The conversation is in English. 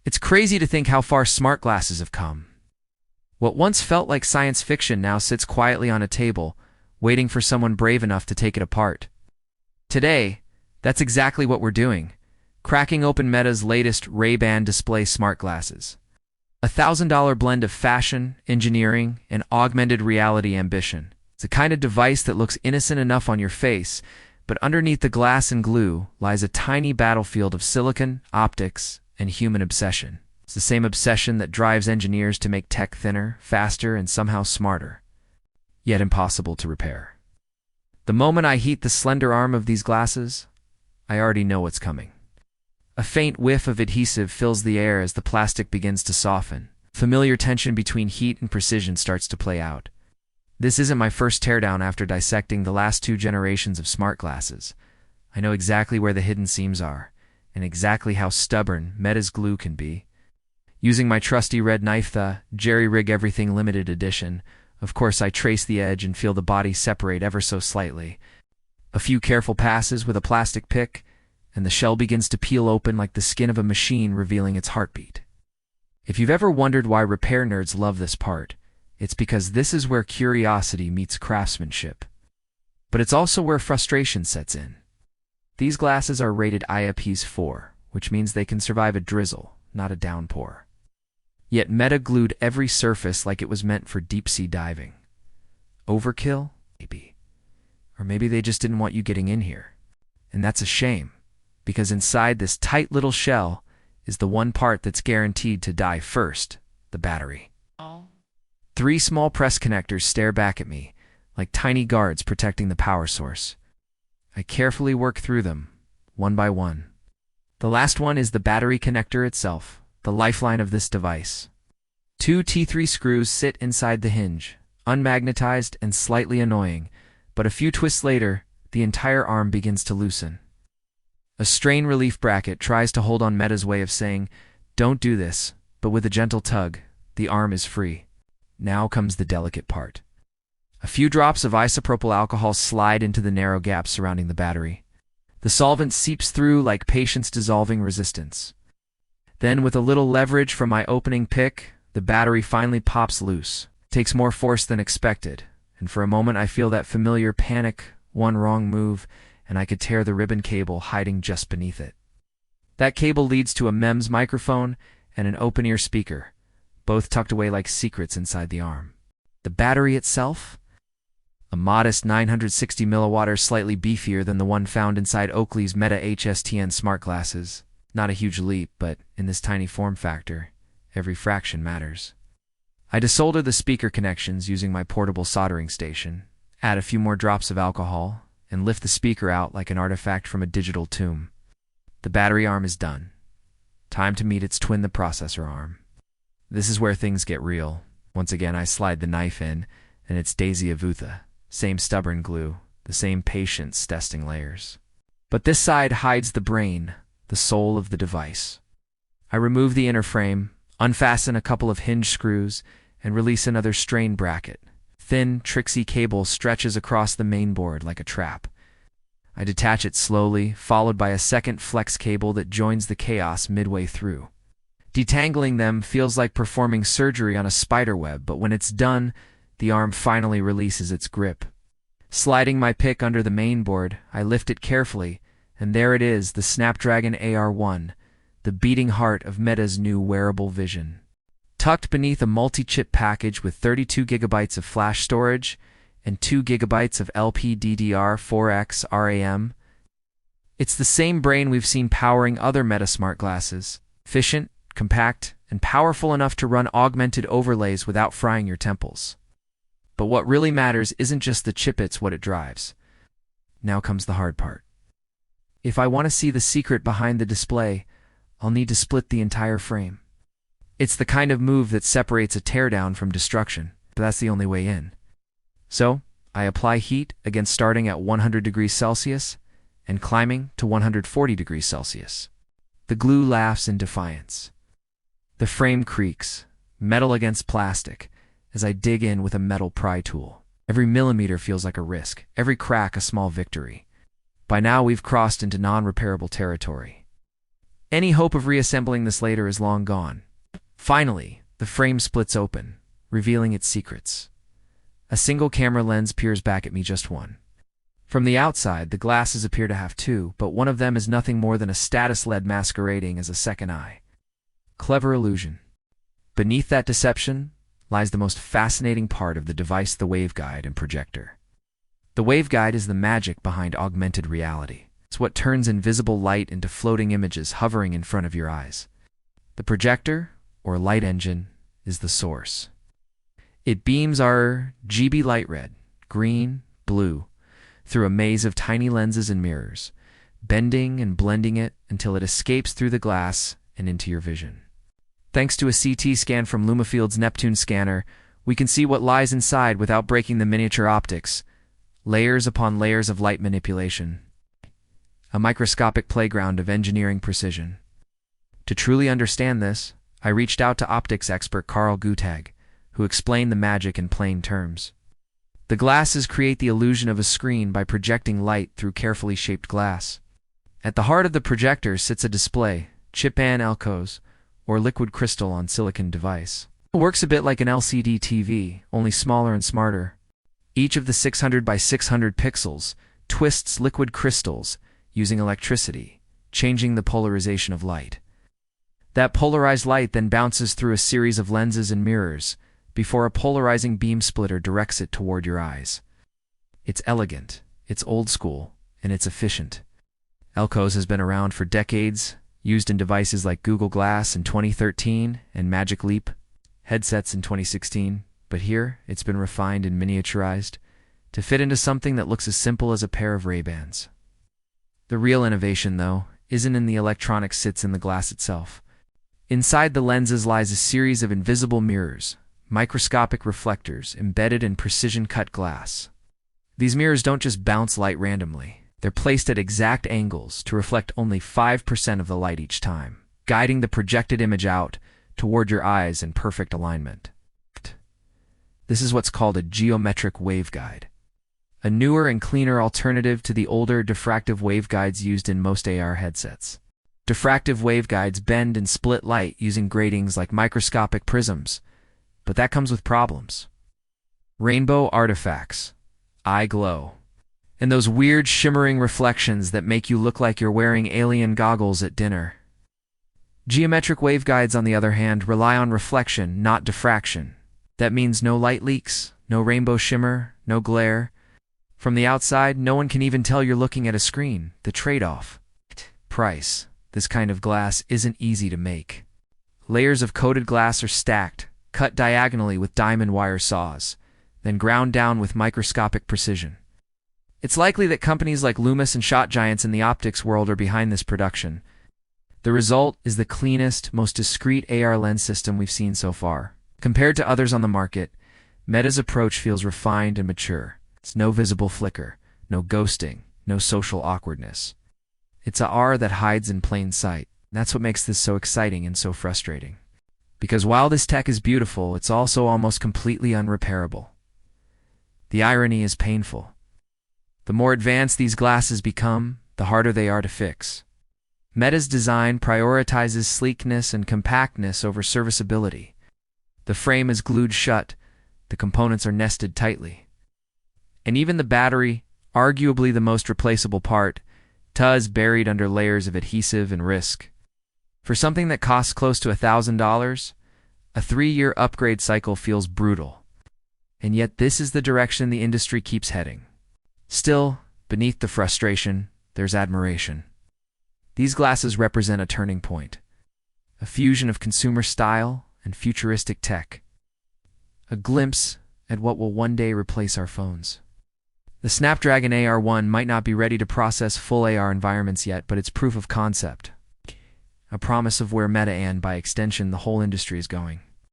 It's crazy to think how far smart glasses have come. What once felt like science fiction now sits quietly on a table, waiting for someone brave enough to take it apart. Today, that's exactly what we're doing, cracking open Meta's latest Ray-Ban display smart glasses. A $1,000 blend of fashion, engineering, and augmented reality ambition. It's a kind of device that looks innocent enough on your face, but underneath the glass and glue lies a tiny battlefield of silicon, optics, and human obsession. It's the same obsession that drives engineers to make tech thinner, faster, and somehow smarter, yet impossible to repair. The moment I heat the slender arm of these glasses, I already know what's coming. A faint whiff of adhesive fills the air as the plastic begins to soften. Familiar tension between heat and precision starts to play out. This isn't my first teardown after dissecting the last 2 generations of smart glasses. I know exactly where the hidden seams are, and exactly how stubborn Meta's glue can be. Using my trusty red knife, the Jerry-Rig Everything limited edition, of course I trace the edge and feel the body separate ever so slightly. A few careful passes with a plastic pick, and the shell begins to peel open like the skin of a machine revealing its heartbeat. If you've ever wondered why repair nerds love this part, it's because this is where curiosity meets craftsmanship. But it's also where frustration sets in. These glasses are rated IPS4, which means they can survive a drizzle, not a downpour. Yet Meta glued every surface like it was meant for deep-sea diving. Overkill? Maybe. Or maybe they just didn't want you getting in here. And that's a shame, because inside this tight little shell is the one part that's guaranteed to die first, the battery. 3 small press connectors stare back at me, like tiny guards protecting the power source. I carefully work through them, one by one. The last one is the battery connector itself, the lifeline of this device. 2 T3 screws sit inside the hinge, unmagnetized and slightly annoying, but a few twists later, the entire arm begins to loosen. A strain relief bracket tries to hold on Meta's way of saying, "Don't do this," but with a gentle tug, the arm is free. Now comes the delicate part. A few drops of isopropyl alcohol slide into the narrow gaps surrounding the battery. The solvent seeps through like patience dissolving resistance. Then, with a little leverage from my opening pick, the battery finally pops loose. It takes more force than expected, and for a moment I feel that familiar panic, one wrong move, and I could tear the ribbon cable hiding just beneath it. That cable leads to a MEMS microphone and an open-ear speaker, both tucked away like secrets inside the arm. The battery itself? A modest 960 milliwatt, slightly beefier than the one found inside Oakley's Meta HSTN smart glasses. Not a huge leap, but in this tiny form factor, every fraction matters. I desolder the speaker connections using my portable soldering station, add a few more drops of alcohol, and lift the speaker out like an artifact from a digital tomb. The battery arm is done. Time to meet its twin, the processor arm. This is where things get real. Once again, I slide the knife in, and it's Daisy Avutha. Same stubborn glue, the same patience testing layers. But this side hides the brain, the soul of the device. I remove the inner frame, unfasten a couple of hinge screws, and release another strain bracket. Thin, tricksy cable stretches across the mainboard like a trap. I detach it slowly, followed by a second flex cable that joins the chaos midway through. Detangling them feels like performing surgery on a spider web, but when it's done, the arm finally releases its grip. Sliding my pick under the mainboard, I lift it carefully, and there it is, the Snapdragon AR1, the beating heart of Meta's new wearable vision. Tucked beneath a multi-chip package with 32 gigabytes of flash storage and 2 gigabytes of LPDDR4X RAM, it's the same brain we've seen powering other Meta smart glasses. Efficient, compact, and powerful enough to run augmented overlays without frying your temples. But what really matters isn't just the chip, it's what it drives. Now comes the hard part. If I want to see the secret behind the display, I'll need to split the entire frame. It's the kind of move that separates a teardown from destruction, but that's the only way in. So, I apply heat, again starting at 100 degrees Celsius and climbing to 140 degrees Celsius. The glue laughs in defiance. The frame creaks, metal against plastic, as I dig in with a metal pry tool. Every millimeter feels like a risk, every crack a small victory. By now we've crossed into non-repairable territory. Any hope of reassembling this later is long gone. Finally, the frame splits open, revealing its secrets. A single camera lens peers back at me, just one. From the outside, the glasses appear to have two, but one of them is nothing more than a status LED masquerading as a second eye. Clever illusion. Beneath that deception lies the most fascinating part of the device, the waveguide and projector. The waveguide is the magic behind augmented reality. It's what turns invisible light into floating images hovering in front of your eyes. The projector, or light engine, is the source. It beams our RGB light red, green, blue, through a maze of tiny lenses and mirrors, bending and blending it until it escapes through the glass and into your vision. Thanks to a CT scan from Lumafield's Neptune scanner, we can see what lies inside without breaking the miniature optics, layers upon layers of light manipulation. A microscopic playground of engineering precision. To truly understand this, I reached out to optics expert Carl Guttag, who explained the magic in plain terms. The glasses create the illusion of a screen by projecting light through carefully shaped glass. At the heart of the projector sits a display, chip-in LCOS, or liquid crystal on silicon device. It works a bit like an LCD TV, only smaller and smarter. Each of the 600 by 600 pixels twists liquid crystals using electricity, changing the polarization of light. That polarized light then bounces through a series of lenses and mirrors, before a polarizing beam splitter directs it toward your eyes. It's elegant, it's old school, and it's efficient. LCOS has been around for decades, used in devices like Google Glass in 2013 and Magic Leap headsets in 2016, but here it's been refined and miniaturized to fit into something that looks as simple as a pair of Ray-Bans. The real innovation, though, isn't in the electronics, sits in the glass itself. Inside the lenses lies a series of invisible mirrors, microscopic reflectors embedded in precision-cut glass. These mirrors don't just bounce light randomly. They're placed at exact angles to reflect only 5% of the light each time, guiding the projected image out toward your eyes in perfect alignment. This is what's called a geometric waveguide, a newer and cleaner alternative to the older diffractive waveguides used in most AR headsets. Diffractive waveguides bend and split light using gratings like microscopic prisms, but that comes with problems. Rainbow artifacts, eye glow, and those weird shimmering reflections that make you look like you're wearing alien goggles at dinner. Geometric waveguides, on the other hand, rely on reflection, not diffraction. That means no light leaks, no rainbow shimmer, no glare. From the outside, no one can even tell you're looking at a screen. The trade-off: price. This kind of glass isn't easy to make. Layers of coated glass are stacked, cut diagonally with diamond wire saws, then ground down with microscopic precision. It's likely that companies like Loomis and Shot Giants in the optics world are behind this production. The result is the cleanest, most discreet AR lens system we've seen so far. Compared to others on the market, Meta's approach feels refined and mature. It's no visible flicker, no ghosting, no social awkwardness. It's a R that hides in plain sight. That's what makes this so exciting and so frustrating. Because while this tech is beautiful, it's also almost completely unrepairable. The irony is painful. The more advanced these glasses become, the harder they are to fix. Meta's design prioritizes sleekness and compactness over serviceability. The frame is glued shut, the components are nested tightly. And even the battery, arguably the most replaceable part, is buried under layers of adhesive and risk. For something that costs close to $1,000, a 3-year upgrade cycle feels brutal. And yet this is the direction the industry keeps heading. Still, beneath the frustration, there's admiration. These glasses represent a turning point, a fusion of consumer style and futuristic tech, a glimpse at what will one day replace our phones. The Snapdragon AR1 might not be ready to process full AR environments yet, but it's proof of concept, a promise of where Meta and, by extension, the whole industry is going.